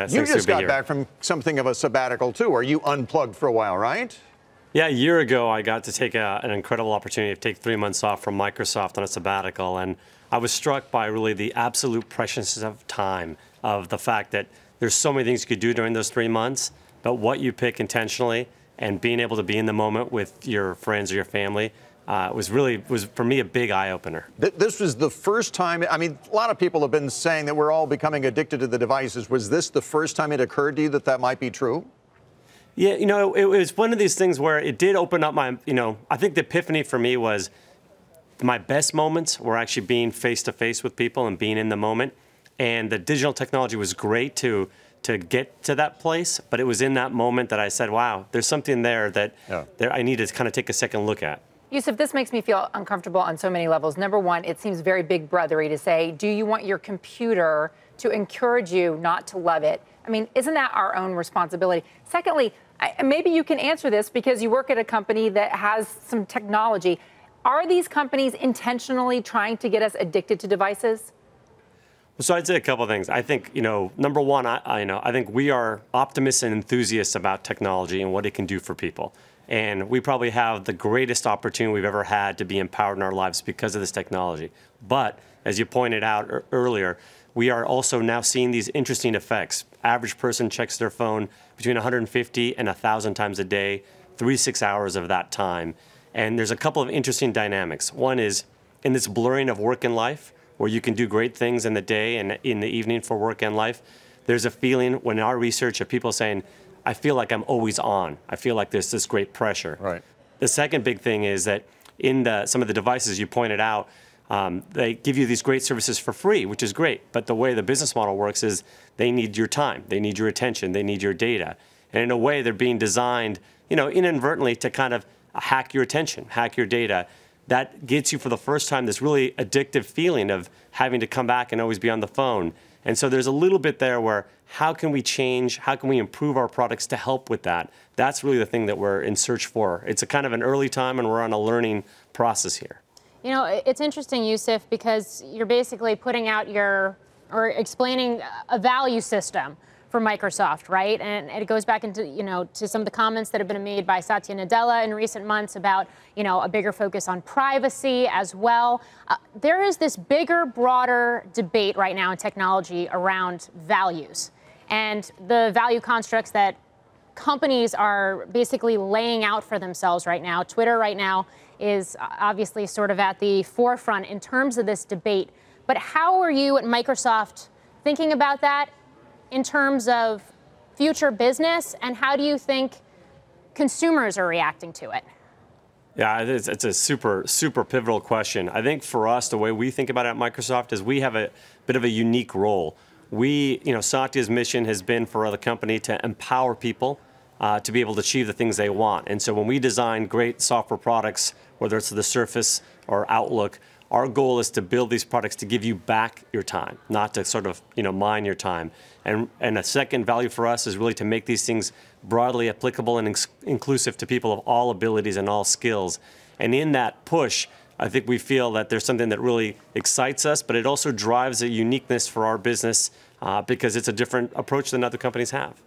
Yeah, you just got back from something of a sabbatical, too, or you unplugged for a while, right? Yeah, a year ago, I got to take an incredible opportunity to take 3 months off from Microsoft on a sabbatical, and I was struck by really the absolute preciousness of time, of the fact that there's so many things you could do during those 3 months, but what you pick intentionally and being able to be in the moment with your friends or your family was for me a big eye-opener. This was the first time, I mean, a lot of people have been saying that we're all becoming addicted to the devices. Was this the first time it occurred to you that that might be true? Yeah, you know, it was one of these things where it did open up my, I think the epiphany for me was my best moments were actually being face-to-face with people and being in the moment. And the digital technology was great to get to that place, but it was in that moment that I said, wow, there's something there that I need to kind of take a second look at. Yusuf, this makes me feel uncomfortable on so many levels. Number one, it seems very big brothery to say, do you want your computer to encourage you not to love it? I mean, isn't that our own responsibility? Secondly, maybe you can answer this because you work at a company that has some technology. Are these companies intentionally trying to get us addicted to devices? So I'd say a couple of things. I think, number one, I think we are optimists and enthusiasts about technology and what it can do for people. And we probably have the greatest opportunity we've ever had to be empowered in our lives because of this technology. But as you pointed out earlier, we are also now seeing these interesting effects. Average person checks their phone between 150 and 1,000 times a day, 3 to 6 hours of that time. And there's a couple of interesting dynamics. One is in this blurring of work and life, where you can do great things in the day and in the evening for work and life. There's a feeling when our research of people saying, I feel like I'm always on. I feel like there's this great pressure. Right. The second big thing is that in some of the devices you pointed out, they give you these great services for free, which is great. But the way the business model works is they need your time, they need your attention, they need your data. And in a way, they're being designed, inadvertently to kind of hack your attention, hack your data. That gets you for the first time this really addictive feeling of having to come back and always be on the phone. And so there's a little bit there where how can we change, how can we improve our products to help with that? That's really the thing that we're in search for. It's a kind of an early time and we're on a learning process here. It's interesting, Yusuf, because you're basically putting out or explaining a value system for Microsoft, right? And it goes back into, to some of the comments that have been made by Satya Nadella in recent months about, a bigger focus on privacy as well. There is this bigger, broader debate right now in technology around values and the value constructs that companies are basically laying out for themselves right now. Twitter right now is obviously sort of at the forefront in terms of this debate. But how are you at Microsoft thinking about that in terms of future business, and how do you think consumers are reacting to it? Yeah, it's a super pivotal question. I think for us, the way we think about it at Microsoft is we have a bit of a unique role. Satya's mission has been for the company to empower people to be able to achieve the things they want. And so when we design great software products, whether it's the Surface or Outlook, our goal is to build these products to give you back your time, not to sort of, mine your time. And a second value for us is really to make these things broadly applicable and inclusive to people of all abilities and all skills. And in that push, I think we feel that there's something that really excites us, but it also drives a uniqueness for our business because it's a different approach than other companies have.